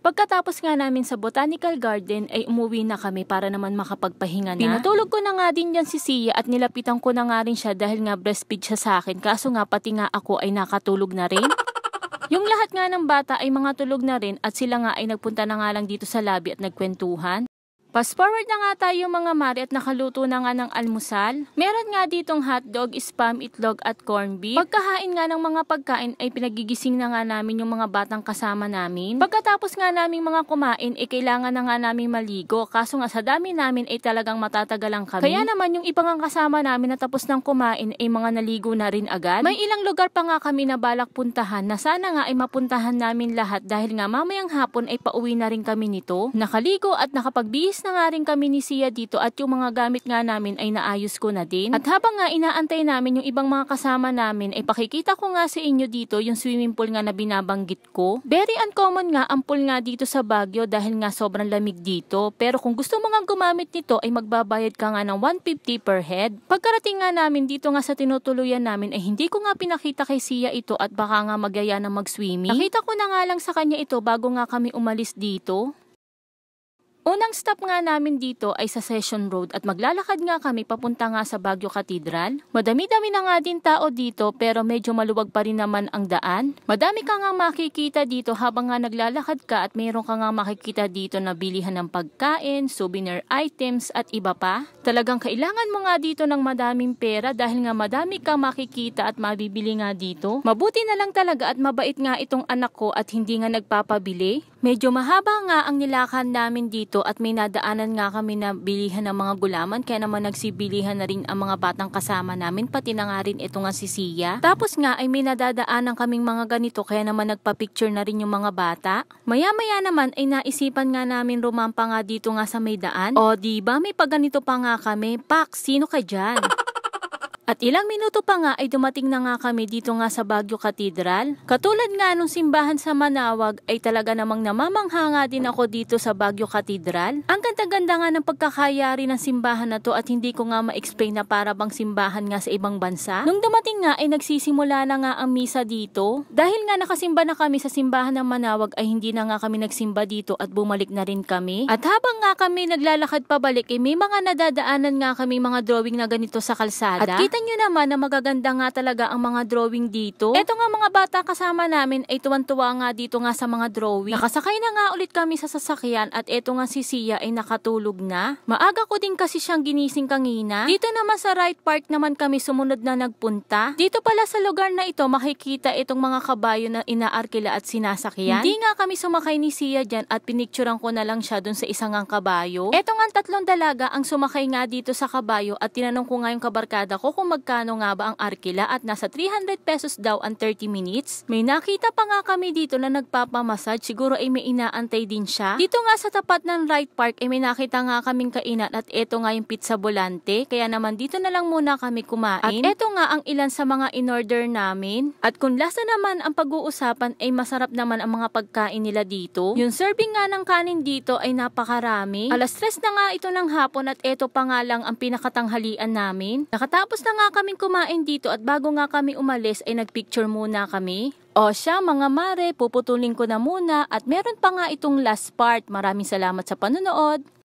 Pagkatapos nga namin sa Botanical Garden ay umuwi na kami para naman makapagpahinga na. Pinatulog ko na nga din yan si Sia at nilapitan ko na nga rin siya dahil nga breastfeed siya sa akin. Kaso nga pati nga ako ay nakatulog na rin. Yung lahat nga ng bata ay mga tulog na rin at sila nga ay nagpunta na nga lang dito sa lobby at nagkwentuhan. Fast forward na nga tayo mga mare at nakaluto na nga ng almusal. Meron nga ditong hotdog, spam, itlog at corned beef. Pagkahain nga ng mga pagkain ay pinagigising na nga namin yung mga batang kasama namin. Pagkatapos nga naming mga kumain ay kailangan na nga namin maligo. Kaso nga sa dami namin ay talagang matatagalan kami. Kaya naman yung ibang kasama namin na tapos ng kumain ay mga naligo na rin agad. May ilang lugar pa nga kami na balak puntahan na sana nga ay mapuntahan namin lahat dahil nga mamayang hapon ay pauwi na rin kami nito. Nakaligo at nakapagbihis na nga rin kami ni Sia dito at yung mga gamit nga namin ay naayos ko na din. At habang nga inaantay namin yung ibang mga kasama namin ay pakikita ko nga sa inyo dito yung swimming pool nga na binabanggit ko. Very uncommon nga ang pool nga dito sa Baguio dahil nga sobrang lamig dito. Pero kung gusto mo nga gumamit nito ay magbabayad ka nga ng 150 per head. Pagkarating nga namin dito nga sa tinutuluyan namin ay hindi ko nga pinakita kay Sia ito at baka nga magyaya na mag-swimming. Nakita ko na nga lang sa kanya ito bago nga kami umalis dito. Unang stop nga namin dito ay sa Session Road at maglalakad nga kami papunta nga sa Baguio Cathedral. Madami-dami na nga din tao dito pero medyo maluwag pa rin naman ang daan. Madami ka nga makikita dito habang nga naglalakad ka at mayroon ka nga makikita dito na bilihan ng pagkain, souvenir items at iba pa. Talagang kailangan mo nga dito ng madaming pera dahil nga madami ka makikita at mabibili nga dito. Mabuti na lang talaga at mabait nga itong anak ko at hindi nga nagpapabili. Medyo mahaba nga ang nilakad namin dito at may nadaanan nga kami na bilihan ng mga gulaman kaya naman nagsibilihan na rin ang mga batang kasama namin pati na nga rin ito nga si Sia. Tapos nga ay may nadadaanan kaming mga ganito kaya naman nagpa-picture na rin yung mga bata. Maya-maya naman ay naisipan nga namin rumampa nga dito nga sa may daan. O diba may pagganito pa nga kami, pak, sino ka dyan? At ilang minuto pa nga ay dumating na nga kami dito nga sa Baguio Cathedral. Katulad nga nung simbahan sa Manawag ay talaga namang namamangha nga din ako dito sa Baguio Cathedral. Ang ganda-ganda nga ng pagkakayari ng simbahan na to at hindi ko nga ma-explain na para bang simbahan nga sa ibang bansa. Nung dumating nga ay nagsisimula na nga ang misa dito. Dahil nga nakasimba na kami sa simbahan ng Manawag ay hindi na nga kami nagsimba dito at bumalik na rin kami. At habang nga kami naglalakad pabalik ay may mga nadadaanan nga kami mga drawing na ganito sa kalsada. At kita nyo naman na magaganda nga talaga ang mga drawing dito. Eto nga mga bata kasama namin ay tuwan-tuwa nga dito nga sa mga drawing. Nakasakay na nga ulit kami sa sasakyan at eto nga si Sia ay nakatulog na. Maaga ko din kasi siyang ginising kanina. Dito naman sa right park naman kami sumunod na nagpunta. Dito pala sa lugar na ito makikita itong mga kabayo na inaarkila at sinasakyan. Hindi nga kami sumakay ni Sia dyan at pinicturean ko na lang siya dun sa isang ang kabayo. Eto nga 3 dalaga ang sumakay nga dito sa kabayo at tinanong ko nga yung kabarkada ko kung magkano nga ba ang arkila at nasa 300 pesos daw ang 30 minutes. May nakita pa nga kami dito na nagpapamassage, siguro ay may inaantay din siya. Dito nga sa tapat ng right park ay may nakita nga kaming kainan at eto nga yung pizza volante, kaya naman dito na lang muna kami kumain. At eto nga ang ilan sa mga in-order namin. At kung lasa naman ang pag-uusapan ay masarap naman ang mga pagkain nila dito. Yung serving nga ng kanin dito ay napakarami. Alas 3 na nga ito ng hapon at eto pa nga lang ang pinakatanghalian namin. Nakatapos na nga kaming kumain dito at bago nga kami umalis ay nagpicture muna kami. O siya mga mare, puputulin ko na muna at meron pa nga itong last part. Maraming salamat sa panonood.